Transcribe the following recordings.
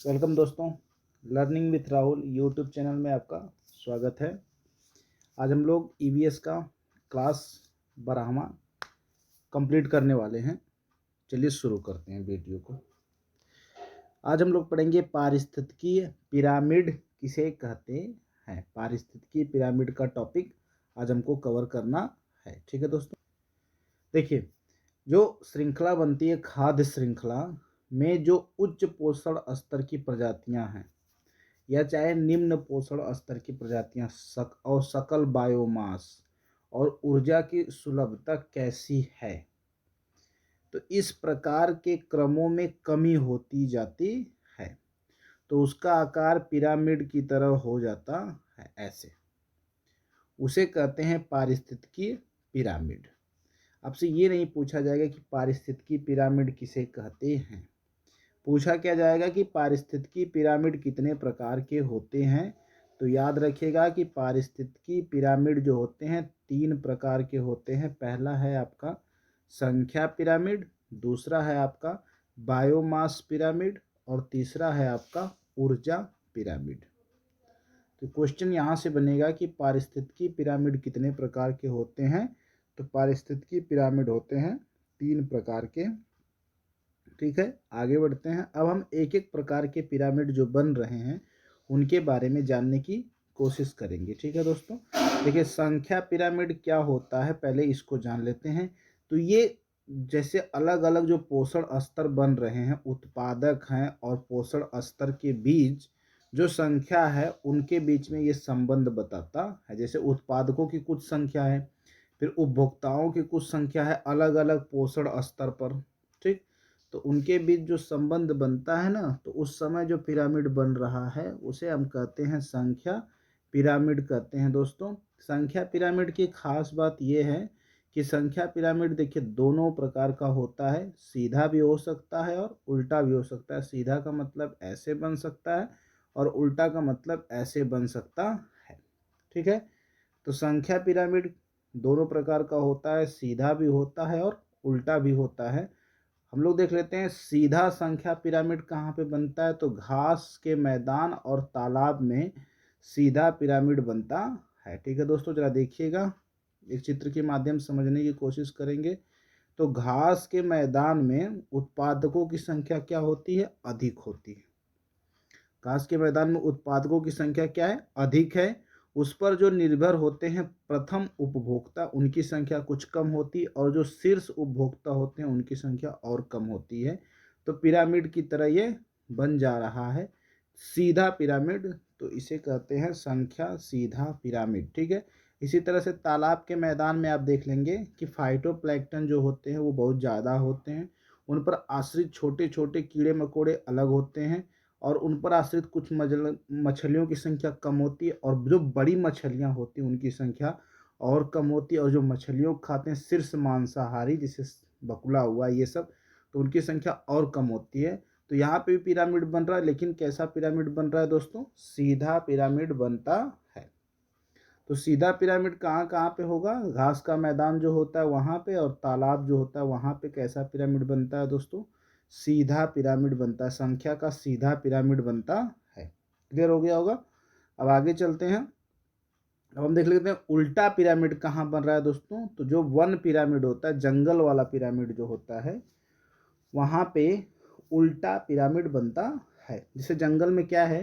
Welcome दोस्तों, learning with Rahul YouTube channel में आपका स्वागत है। आज हम लोग ईवीएस का क्लास 12वां कंप्लीट करने वाले हैं। चलिए शुरू करते हैं वीडियो को। आज हम लोग पढ़ेंगे पारिस्थितिकीय पिरामिड किसे कहते हैं। पारिस्थितिकीय पिरामिड का टॉपिक आज हमको कवर करना है। ठीक है दोस्तों, देखिए जो श्रृंखला बनती है, खाद्य श्रृंखला में जो उच्च पोषण स्तर की प्रजातियां हैं या चाहे निम्न पोषण स्तर की प्रजातियां और सकल बायोमास और ऊर्जा की सुलभता कैसी है, तो इस प्रकार के क्रमों में कमी होती जाती है तो उसका आकार पिरामिड की तरह हो जाता है। ऐसे उसे कहते हैं पारिस्थितिकीय पिरामिड। आपसे ये नहीं पूछा जाएगा कि पारिस्थितिकीय पिरामिड किसे कहते हैं, पूछा क्या जाएगा कि पारिस्थितिकी पिरामिड कितने प्रकार के होते हैं। तो याद रखिएगा कि पारिस्थितिकी पिरामिड जो होते हैं 3 प्रकार के होते हैं। पहला है आपका संख्या पिरामिड, दूसरा है आपका बायोमास पिरामिड और तीसरा है आपका ऊर्जा पिरामिड। तो क्वेश्चन यहाँ से बनेगा कि पारिस्थितिकी पिरामिड कितने प्रकार के होते हैं। तो पारिस्थितिकी पिरामिड होते हैं 3 प्रकार के। ठीक है, आगे बढ़ते हैं। अब हम एक एक प्रकार के पिरामिड जो बन रहे हैं उनके बारे में जानने की कोशिश करेंगे। ठीक है दोस्तों, देखिए संख्या पिरामिड क्या होता है पहले इसको जान लेते हैं। तो ये जैसे अलग अलग जो पोषण स्तर बन रहे हैं, उत्पादक हैं और पोषण स्तर के बीच जो संख्या है उनके बीच में ये संबंध बताता है। जैसे उत्पादकों की कुछ संख्या है, फिर उपभोक्ताओं की कुछ संख्या है अलग अलग पोषण स्तर पर। ठीक, तो उनके बीच जो संबंध बनता है ना, तो उस समय जो पिरामिड बन रहा है उसे हम कहते हैं संख्या पिरामिड कहते हैं। दोस्तों, संख्या पिरामिड की खास बात यह है कि संख्या पिरामिड देखिए दोनों प्रकार का होता है, सीधा भी हो सकता है और उल्टा भी हो सकता है। सीधा का मतलब ऐसे बन सकता है और उल्टा का मतलब ऐसे बन सकता है। ठीक है, तो संख्या पिरामिड दोनों प्रकार का होता है, सीधा भी होता है और उल्टा भी होता है। हम लोग देख लेते हैं सीधा संख्या पिरामिड कहाँ पे बनता है। तो घास के मैदान और तालाब में सीधा पिरामिड बनता है। ठीक है दोस्तों, जरा देखिएगा, एक चित्र के माध्यम से समझने की कोशिश करेंगे। तो घास के मैदान में उत्पादकों की संख्या क्या होती है, अधिक होती है। घास के मैदान में उत्पादकों की संख्या क्या है, अधिक है। उस पर जो निर्भर होते हैं प्रथम उपभोक्ता, उनकी संख्या कुछ कम होती है और जो शीर्ष उपभोक्ता होते हैं उनकी संख्या और कम होती है। तो पिरामिड की तरह ये बन जा रहा है सीधा पिरामिड, तो इसे कहते हैं संख्या सीधा पिरामिड। ठीक है, इसी तरह से तालाब के मैदान में आप देख लेंगे कि फाइटोप्लैंक्टन जो होते हैं वो बहुत ज़्यादा होते हैं। उन पर आश्रित छोटे छोटे कीड़े मकोड़े अलग होते हैं और उन पर आश्रित कुछ मछलियों की संख्या कम होती है और जो बड़ी मछलियां होती हैं उनकी संख्या और कम होती है। और जो मछलियों को खाते हैं शीर्ष मांसाहारी, जैसे बकुला हुआ ये सब, तो उनकी संख्या और कम होती है। तो यहाँ पे भी पिरामिड बन रहा है, लेकिन कैसा पिरामिड बन रहा है दोस्तों, सीधा पिरामिड बनता है। तो सीधा पिरामिड कहाँ कहाँ पे होगा, घास का मैदान जो होता है वहाँ पे और तालाब जो होता है वहाँ पे कैसा पिरामिड बनता है दोस्तों, सीधा पिरामिड बनता है। संख्या का सीधा पिरामिड बनता है। क्लियर हो गया होगा। अब आगे चलते हैं। अब हम देख लेते हैं उल्टा पिरामिड कहाँ बन रहा है दोस्तों। तो जो वन पिरामिड होता है, जंगल वाला पिरामिड जो होता है, वहाँ पे उल्टा पिरामिड बनता है। जैसे जंगल में क्या है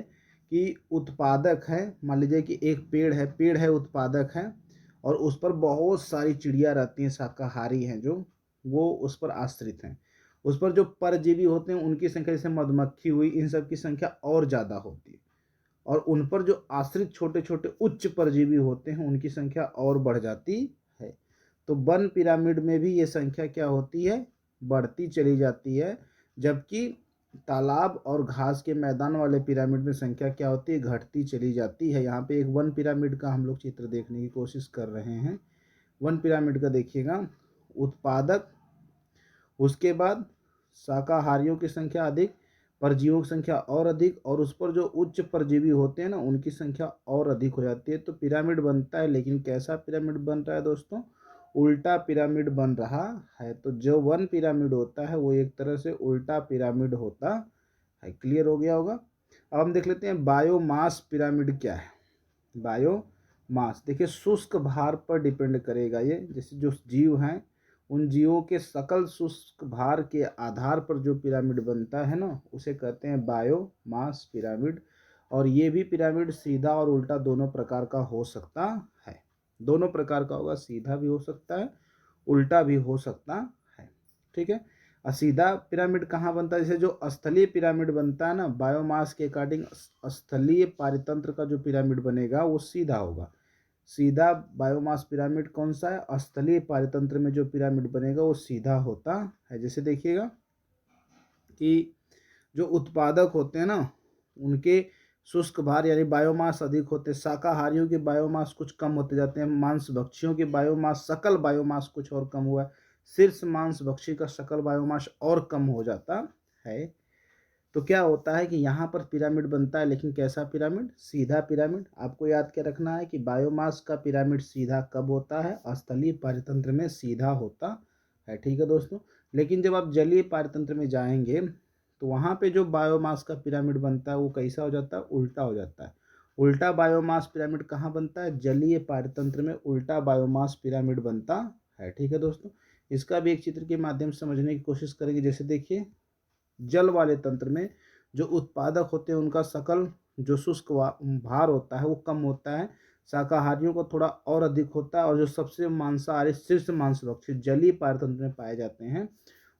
कि उत्पादक है, मान लीजिए कि एक पेड़ है उत्पादक है और उस पर बहुत सारी चिड़िया रहती हैं, शाकाहारी हैं जो, वो उस पर आश्रित हैं। उस पर जो परजीवी होते हैं उनकी संख्या, जैसे मधुमक्खी हुई, इन सब की संख्या और ज़्यादा होती है। और उन पर जो आश्रित छोटे छोटे उच्च परजीवी होते हैं उनकी संख्या और बढ़ जाती है। तो वन पिरामिड में भी ये संख्या क्या होती है, बढ़ती चली जाती है। जबकि तालाब और घास के मैदान वाले पिरामिड में संख्या क्या होती है, घटती चली जाती है। यहाँ पे एक वन पिरामिड का हम लोग चित्र देखने की कोशिश कर रहे हैं। वन पिरामिड का देखिएगा, उत्पादक, उसके बाद शाकाहारियों की संख्या अधिक, परजीवियों की संख्या और अधिक, और उस पर जो उच्च परजीवी होते हैं ना उनकी संख्या और अधिक हो जाती है। तो पिरामिड बनता है, लेकिन कैसा पिरामिड बन रहा है दोस्तों, उल्टा पिरामिड बन रहा है। तो जो वन पिरामिड होता है वो एक तरह से उल्टा पिरामिड होता है। क्लियर हो गया होगा। अब हम देख लेते हैं बायोमास पिरामिड क्या है। बायोमास देखिए शुष्क भार पर डिपेंड करेगा ये, जैसे जो जीव हैं उन जीवों के सकल शुष्क भार के आधार पर जो पिरामिड बनता है ना, उसे कहते हैं बायोमास पिरामिड। और ये भी पिरामिड सीधा और उल्टा दोनों प्रकार का हो सकता है। दोनों प्रकार का होगा, सीधा भी हो सकता है, उल्टा भी हो सकता है। ठीक है। सीधा पिरामिड कहाँ बनता है, जैसे जो स्थलीय पिरामिड बनता है ना, बायोमास के अकॉर्डिंग स्थलीय पारितंत्र का जो पिरामिड बनेगा वो सीधा होगा। सीधा बायोमास पिरामिड कौन सा है, स्थलीय पारितंत्र में जो पिरामिड बनेगा वो सीधा होता है। जैसे देखिएगा कि जो उत्पादक होते हैं ना, उनके शुष्क भार यानी बायोमास अधिक होते हैं। शाकाहारियों के बायोमास कुछ कम होते जाते हैं। मांस भक्षियों के बायोमास, सकल बायोमास कुछ और कम हुआ है। शीर्ष मांस भक्षी का सकल बायोमास और कम हो जाता है। तो क्या होता है कि यहाँ पर पिरामिड बनता है, लेकिन कैसा पिरामिड, सीधा पिरामिड। आपको याद क्या रखना है कि बायोमास का पिरामिड सीधा कब होता है, स्थलीय पारितंत्र में सीधा होता है। ठीक है दोस्तों। लेकिन जब आप जलीय पारितंत्र में जाएंगे तो वहाँ पे जो बायोमास का पिरामिड बनता है वो कैसा हो जाता है, उल्टा हो जाता है। उल्टा बायोमास पिरामिड कहाँ बनता है, जलीय पारितंत्र में उल्टा बायोमास पिरामिड बनता है। ठीक है दोस्तों। इसका भी एक चित्र के माध्यम से समझने की कोशिश करेंगे। जैसे देखिए जल वाले तंत्र में जो उत्पादक होते हैं उनका सकल जो शुष्क भार होता है वो कम होता है। शाकाहारियों को थोड़ा और अधिक होता है, और जो सबसे मांसाहारी शीर्ष मांसभक्षी जलीय पारतंत्र में पाए जाते हैं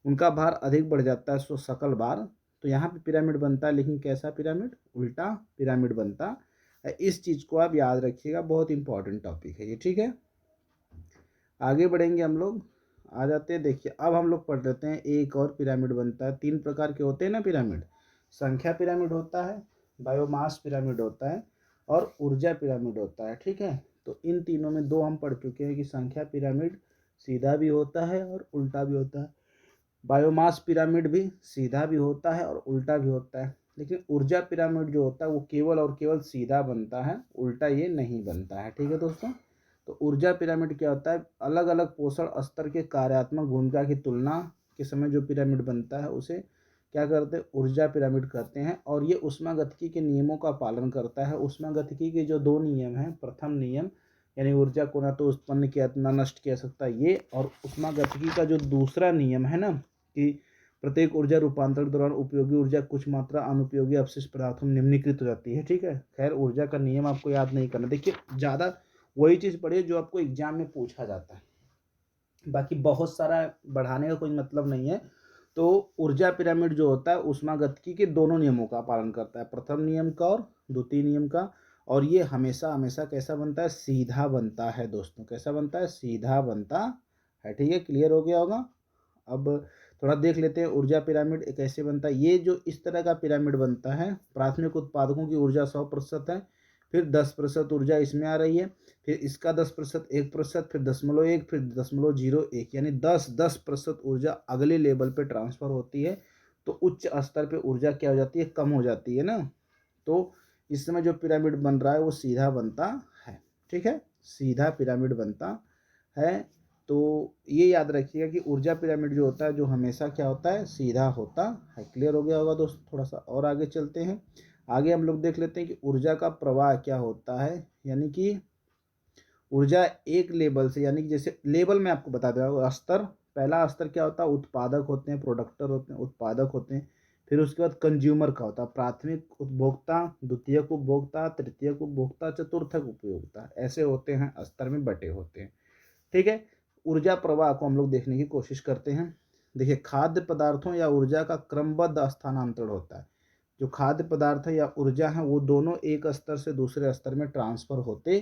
उनका भार अधिक बढ़ जाता है, सो सकल भार। तो यहाँ पे पिरामिड बनता है, लेकिन कैसा पिरामिड, उल्टा पिरामिड बनता है। इस चीज़ को आप याद रखिएगा, बहुत इंपॉर्टेंट टॉपिक है ये। ठीक है। आगे बढ़ेंगे हम लोग, आ जाते हैं। देखिए अब हम लोग पढ़ लेते हैं एक और पिरामिड बनता है। 3 प्रकार के होते हैं ना पिरामिड, संख्या पिरामिड होता है, बायोमास पिरामिड होता है, और ऊर्जा पिरामिड होता है। ठीक है। तो इन तीनों में 2 हम पढ़ चुके हैं कि संख्या पिरामिड सीधा भी होता है और उल्टा भी होता है। बायोमास पिरामिड भी सीधा भी होता है और उल्टा भी होता है। लेकिन ऊर्जा पिरामिड जो होता है वो केवल और केवल सीधा बनता है, उल्टा ये नहीं बनता है। ठीक है दोस्तों। तो ऊर्जा पिरामिड क्या होता है, अलग अलग पोषण स्तर के कार्यात्मक भूमिका की तुलना के समय जो पिरामिड बनता है उसे क्या करते हैं, ऊर्जा पिरामिड कहते हैं। और ये ऊष्मागतिकी के नियमों का पालन करता है। ऊष्मागतिकी के जो 2 नियम हैं, प्रथम नियम यानी ऊर्जा को ना तो उत्पन्न किया ना नष्ट किया सकता ये, और ऊष्मागतिकी का जो दूसरा नियम है ना कि प्रत्येक ऊर्जा रूपांतरण के दौरान उपयोगी ऊर्जा कुछ मात्रा अनुपयोगी अपशिष्ट पदार्थों में निम्नीकृत हो जाती है। ठीक है। खैर ऊर्जा का नियम आपको याद नहीं करना। देखिए ज़्यादा वही चीज़ पढ़िए जो आपको एग्जाम में पूछा जाता है, बाकी बहुत सारा बढ़ाने का कोई मतलब नहीं है। तो ऊर्जा पिरामिड जो होता है ऊष्मागतिकी के दोनों नियमों का पालन करता है, प्रथम नियम का और द्वितीय नियम का। और ये हमेशा हमेशा कैसा बनता है, सीधा बनता है दोस्तों। कैसा बनता है, सीधा बनता है। ठीक है। क्लियर हो गया होगा। अब थोड़ा देख लेते हैं ऊर्जा पिरामिड कैसे बनता है। ये जो इस तरह का पिरामिड बनता है, प्राथमिक उत्पादकों की ऊर्जा 100% है, फिर 10% ऊर्जा इसमें आ रही है, फिर इसका 10%, 1%, फिर 0.1, फिर 0.01, यानी 10% ऊर्जा अगले लेवल पे ट्रांसफ़र होती है। तो उच्च स्तर पे ऊर्जा क्या हो जाती है, कम हो जाती है ना। तो इस समय जो पिरामिड बन रहा है वो सीधा बनता है। ठीक है। सीधा पिरामिड बनता है। तो ये याद रखिएगा कि ऊर्जा पिरामिड जो होता है जो हमेशा क्या होता है, सीधा होता है। क्लियर हो गया होगा दोस्तों। थोड़ा सा और आगे चलते हैं। आगे हम लोग देख लेते हैं कि ऊर्जा का प्रवाह क्या होता है। यानी कि ऊर्जा एक लेवल से, यानी कि जैसे लेवल में आपको बता दे रहा हूँ, स्तर, पहला स्तर क्या होता है, उत्पादक होते हैं, प्रोडक्टर होते हैं, उत्पादक होते हैं। फिर उसके बाद कंज्यूमर का होता है, प्राथमिक उपभोक्ता, द्वितीयक उपभोक्ता, तृतीयक उपभोक्ता, चतुर्थक उपभोक्ता, ऐसे होते हैं, स्तर में बटे होते हैं। ठीक है। ऊर्जा प्रवाह को हम लोग देखने की कोशिश करते हैं। देखिए खाद्य पदार्थों या ऊर्जा का क्रमबद्ध स्थानांतरण होता है। जो खाद्य पदार्थ है या ऊर्जा है वो दोनों एक स्तर से दूसरे स्तर में ट्रांसफर होते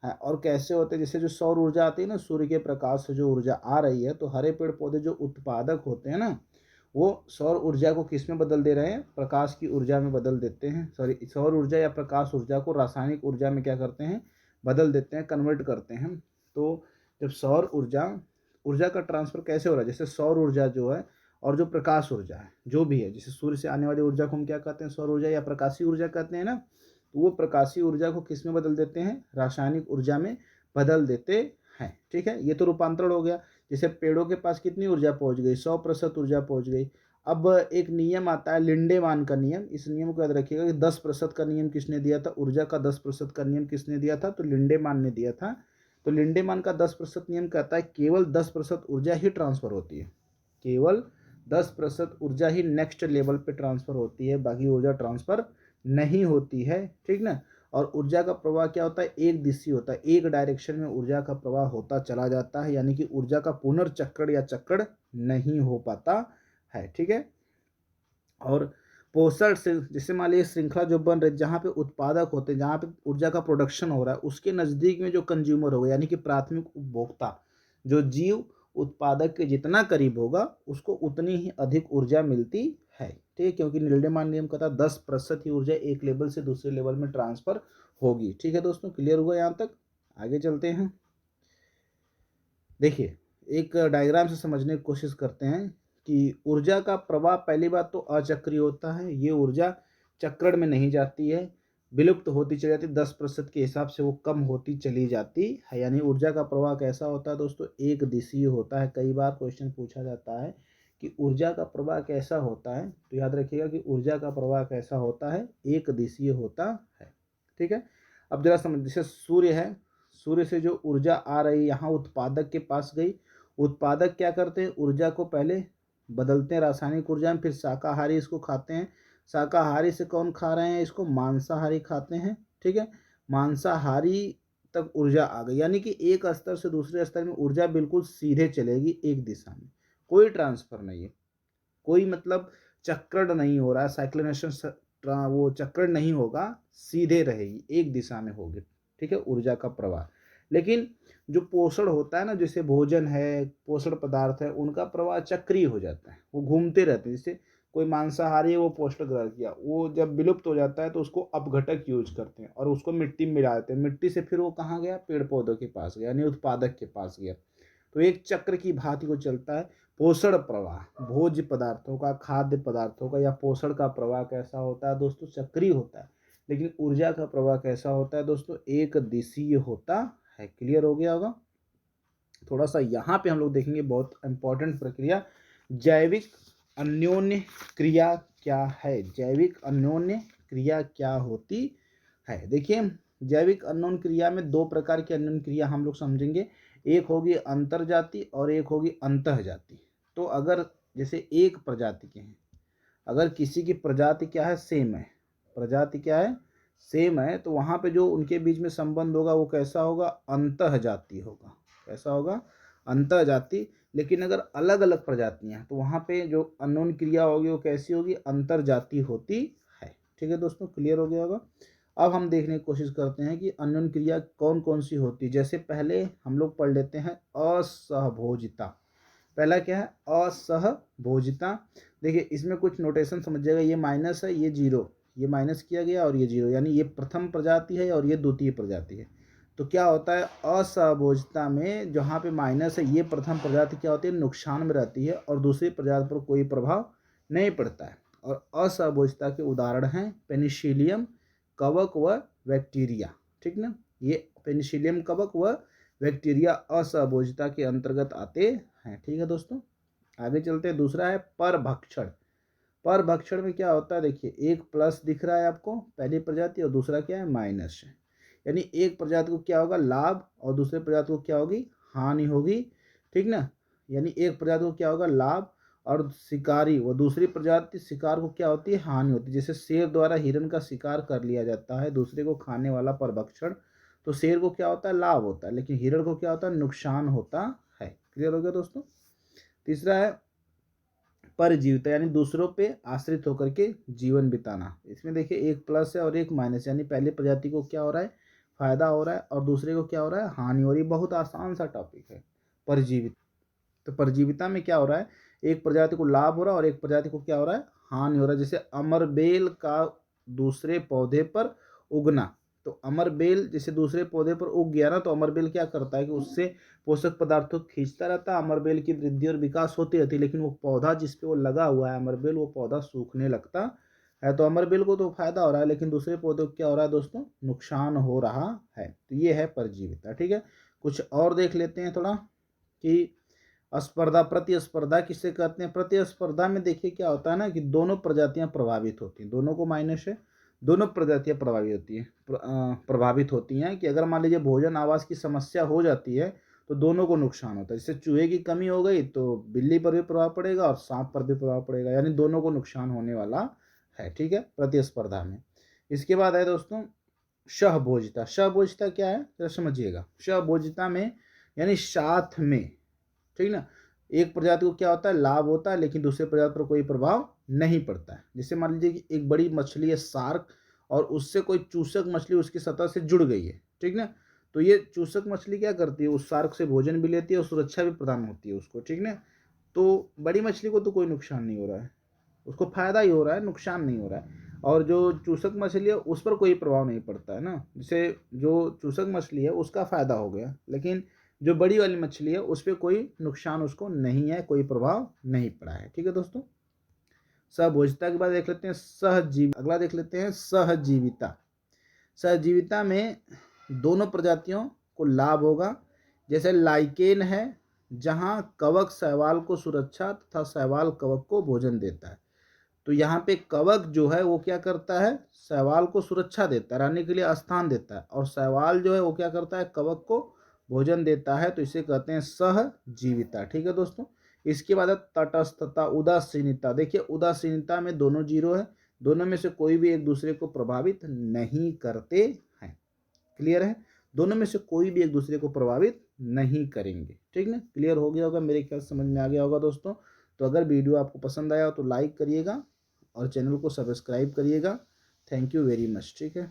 हैं। और कैसे होते हैं, जैसे जो सौर ऊर्जा आती है ना, सूर्य के प्रकाश से जो ऊर्जा आ रही है, तो हरे पेड़ पौधे जो उत्पादक होते हैं ना, वो सौर ऊर्जा को किस में बदल दे रहे हैं, प्रकाश की ऊर्जा में बदल देते हैं। सॉरी, सौर ऊर्जा या प्रकाश ऊर्जा को रासायनिक ऊर्जा में क्या करते हैं, बदल देते हैं, कन्वर्ट करते हैं। तो जब सौर ऊर्जा ऊर्जा का ट्रांसफर कैसे हो रहा है, जैसे सौर ऊर्जा जो है और जो प्रकाश ऊर्जा है जो भी है, जैसे सूर्य से आने वाली ऊर्जा को हम क्या कहते हैं, सौर ऊर्जा या प्रकाशीय ऊर्जा कहते हैं ना। तो वो प्रकाशीय ऊर्जा को किस में बदल देते हैं, रासायनिक ऊर्जा में बदल देते हैं। ठीक है। ये तो रूपांतरण हो गया। जैसे पेड़ों के पास कितनी ऊर्जा पहुंच गई, 100% ऊर्जा पहुंच गई। अब एक नियम आता है लिंडेमान का नियम, इस नियम को याद रखिएगा कि 10% का नियम किसने दिया था, ऊर्जा का 10% का नियम किसने दिया था, तो लिंडेमान ने दिया था। तो लिंडेमान का 10% नियम कहता है केवल 10% ऊर्जा ही ट्रांसफर होती है, केवल 10% ऊर्जा ही नेक्स्ट लेवल पे ट्रांसफर होती है, बाकी ऊर्जा ट्रांसफर नहीं होती है, ठीक ना। और ऊर्जा का प्रवाह क्या होता है, एक दिशीय होता है, एक डायरेक्शन में ऊर्जा का प्रवाह होता चला जाता है, यानी कि ऊर्जा का पुनर्चक्रण या चक्रण नहीं हो पाता है, ठीक है। और पोषण से जैसे मान लीजिए श्रृंखला जो बन रही है, जहाँ पे उत्पादक होते हैं, जहाँ पे ऊर्जा का प्रोडक्शन हो रहा है, उसके नज़दीक में जो कंज्यूमर होगा यानी कि प्राथमिक उपभोक्ता, जो जीव उत्पादक के जितना करीब होगा उसको उतनी ही अधिक ऊर्जा मिलती है, ठीक है, क्योंकि नील्डेमान नियम कहता है 10% ही ऊर्जा एक लेवल से दूसरे लेवल में ट्रांसफर होगी, ठीक है दोस्तों, क्लियर हुआ यहाँ तक। आगे चलते हैं, देखिए एक डायग्राम से समझने की कोशिश करते हैं कि ऊर्जा का प्रवाह पहली बात तो अचक्रीय होता है, ये ऊर्जा चक्रण में नहीं जाती है, विलुप्त होती चली जाती है, 10% के हिसाब से वो कम होती चली जाती है, यानी ऊर्जा का प्रवाह कैसा होता है दोस्तों, एक दिशीय होता है। कई बार क्वेश्चन पूछा जाता है कि ऊर्जा का प्रवाह कैसा होता है, तो याद रखिएगा कि ऊर्जा का प्रवाह कैसा होता है, एक दिशीय होता है, ठीक है। अब जरा समझ, जैसे सूर्य है, सूर्य से जो ऊर्जा आ रही यहाँ उत्पादक के पास गई, उत्पादक क्या करते हैं, ऊर्जा को पहले बदलते हैं रासायनिक ऊर्जा में, फिर शाकाहारी इसको खाते हैं, शाकाहारी से कौन खा रहे हैं इसको, मांसाहारी खाते हैं, ठीक है। मांसाहारी तक ऊर्जा आ गई, यानी कि एक स्तर से दूसरे स्तर में ऊर्जा बिल्कुल सीधे चलेगी एक दिशा में, कोई ट्रांसफर नहीं है, कोई मतलब चक्रण नहीं हो रहा है, साइक्लोनेशन वो चक्रण नहीं होगा, सीधे रहेगी, एक दिशा में होगी, ठीक है, ऊर्जा का प्रवाह। लेकिन जो पोषण होता है ना, जैसे भोजन है, पोषण पदार्थ है, उनका प्रवाह चक्रीय हो जाता है, वो घूमते रहते हैं। जैसे कोई मांसाहारी है, वो पोषण ग्रहण किया, वो जब विलुप्त हो जाता है तो उसको अपघटक यूज करते हैं और उसको मिट्टी में मिला देते हैं, मिट्टी से फिर वो कहाँ गया, पेड़ पौधों के पास गया, यानी उत्पादक के पास गया। तो एक चक्र की भांति को चलता है पोषण प्रवाह, भोज्य पदार्थों का, खाद्य पदार्थों का या पोषण का प्रवाह कैसा होता है दोस्तों, चक्रीय होता है। लेकिन ऊर्जा का प्रवाह कैसा होता है दोस्तों, एक दिशीय होता है, क्लियर हो गया होगा। थोड़ा सा यहाँ पे हम लोग देखेंगे बहुत इंपॉर्टेंट प्रक्रिया, जैविक अन्योन्य क्रिया क्या है, जैविक अन्योन्य क्रिया क्या होती है। देखिए जैविक अन्योन्य क्रिया में दो प्रकार की अन्योन्य क्रिया हम लोग समझेंगे, एक होगी अंतरजाति और एक होगी अंतःजाति। तो अगर जैसे एक प्रजाति के हैं, अगर किसी की प्रजाति क्या है, सेम है, प्रजाति क्या है, सेम है, तो वहाँ पे जो उनके बीच में संबंध होगा वो कैसा होगा, अंतःजाति होगा, कैसा होगा, अंतःजाति। लेकिन अगर अलग अलग प्रजातियां हैं तो वहाँ पे जो अन्योन्य क्रिया होगी वो कैसी होगी, अंतर्जाति होती है, ठीक है दोस्तों, क्लियर हो गया होगा। अब हम देखने की कोशिश करते हैं कि अन्योन्य क्रिया कौन कौन सी होती है। जैसे पहले हम लोग पढ़ लेते हैं असहभोजिता, पहला क्या है, असहभोजिता। देखिए इसमें कुछ नोटेशन समझिएगा, ये माइनस है, ये जीरो, ये माइनस किया गया और ये जीरो, यानी ये प्रथम प्रजाति है और ये द्वितीय प्रजाति है। तो क्या होता है, असहभोजिता में जहाँ पे माइनस है, ये प्रथम प्रजाति क्या होती है, नुकसान में रहती है और दूसरी प्रजाति पर कोई प्रभाव नहीं पड़ता है। और असहभोजिता के उदाहरण हैं पेनिसिलियम कवक व बैक्टीरिया, ठीक ना, ये पेनिसिलियम कवक व बैक्टीरिया असहभोजिता के अंतर्गत आते हैं, ठीक है दोस्तों। आगे चलते हैं, दूसरा है परभक्षण। परभक्षण में क्या होता है, देखिए एक प्लस दिख रहा है आपको पहली प्रजाति और दूसरा क्या है, माइनस है, यानी एक प्रजाति को क्या होगा, लाभ, और दूसरे प्रजाति को क्या होगी, हानि होगी, ठीक ना। यानी एक प्रजाति को क्या होगा, लाभ, और शिकारी व दूसरी प्रजाति शिकार को क्या होती है, हानि होती है। जैसे शेर द्वारा हिरण का शिकार कर लिया जाता है, दूसरे को खाने वाला परभक्षण, तो शेर को क्या होता है, लाभ होता है, लेकिन हिरण को क्या होता है, नुकसान होता है, क्लियर हो गया दोस्तों। तीसरा है परजीविता, यानी दूसरों पे आश्रित होकर के जीवन बिताना। इसमें देखिए एक प्लस है और एक माइनस, यानी पहले प्रजाति को क्या हो रहा है, फायदा हो रहा है, और दूसरे को क्या हो रहा है, हानि हो रही है। बहुत आसान सा टॉपिक है परजीवित। तो परजीविता में क्या हो रहा है, एक प्रजाति को लाभ हो रहा है और एक प्रजाति को क्या हो रहा है, हानि हो रहा है। जैसे अमरबेल का दूसरे पौधे पर उगना, तो अमरबेल जैसे दूसरे पौधे पर उग गया ना, तो अमरबेल क्या करता है कि उससे पोषक पदार्थों को खींचता रहता है, अमरबेल की वृद्धि और विकास होती रहती है। लेकिन वो पौधा जिस पे वो लगा हुआ है अमरबेल, वो पौधा सूखने लगता है। तो अमरबेल को तो फायदा हो रहा है, लेकिन दूसरे पौधे को क्या हो रहा है दोस्तों, नुकसान हो रहा है। तो ये है परजीविता, ठीक है। कुछ और देख लेते हैं थोड़ा कि स्पर्धा, प्रतिस्पर्धा किसे कहते हैं? प्रतिस्पर्धा में देखिए क्या होता है ना कि दोनों प्रजातियां प्रभावित होती हैं, दोनों को माइनस है, दोनों प्रजातियां प्रभावित होती हैं कि अगर मान लीजिए भोजन आवास की समस्या हो जाती है तो दोनों को नुकसान होता है। जैसे चूहे की कमी हो गई तो बिल्ली पर भी प्रभाव पड़ेगा और सांप पर भी प्रभाव पड़ेगा, यानी दोनों को नुकसान होने वाला है, ठीक है, प्रतिस्पर्धा में। इसके बाद है दोस्तों सहभोजिता। सहभोजिता क्या है जरा समझिएगा। सहभोजिता में यानी साथ में, ठीक ना, एक प्रजाति को क्या होता है, लाभ होता है, लेकिन दूसरे प्रजाति पर कोई प्रभाव नहीं पड़ता है। जैसे मान लीजिए कि एक बड़ी मछली है शार्क, और उससे कोई चूसक मछली उसकी सतह से जुड़ गई है, ठीक ना, तो ये चूसक मछली क्या करती है, उस शार्क से भोजन भी लेती है और सुरक्षा भी प्रदान होती है उसको, ठीक ना। तो बड़ी मछली को तो कोई नुकसान नहीं हो रहा है, उसको फायदा ही हो रहा है, नुकसान नहीं हो रहा है। और जो चूसक मछली है उस पर कोई प्रभाव नहीं पड़ता है ना, जैसे जो चूसक मछली है उसका फायदा हो गया, लेकिन जो बड़ी वाली मछली है उस पर कोई नुकसान उसको नहीं है, कोई प्रभाव नहीं पड़ा है, ठीक है दोस्तों। सहभोजिता के बाद देख लेते हैं सहजीव, अगला देख लेते हैं सहजीविता। सहजीविता में दोनों प्रजातियों को लाभ होगा। जैसे लाइकेन है, जहाँ कवक शैवाल को सुरक्षा तथा शैवाल कवक को भोजन देता है। तो यहाँ पे कवक जो है वो क्या करता है, शैवाल को सुरक्षा देता है, रहने के लिए स्थान देता है, और शैवाल जो है वो क्या करता है, कवक को भोजन देता है। तो इसे कहते हैं सहजीविता, ठीक है दोस्तों। इसके बाद है तटस्थता, उदासीनता। देखिए उदासीनता में दोनों जीरो है, दोनों में से कोई भी एक दूसरे को प्रभावित नहीं करते हैं, क्लियर है, दोनों में से कोई भी एक दूसरे को प्रभावित नहीं करेंगे, ठीक ना। क्लियर हो गया होगा, मेरे ख्याल समझ में आ गया होगा दोस्तों। तो अगर वीडियो आपको पसंद आया हो तो लाइक करिएगा और चैनल को सब्सक्राइब करिएगा। थैंक यू वेरी मच, ठीक है।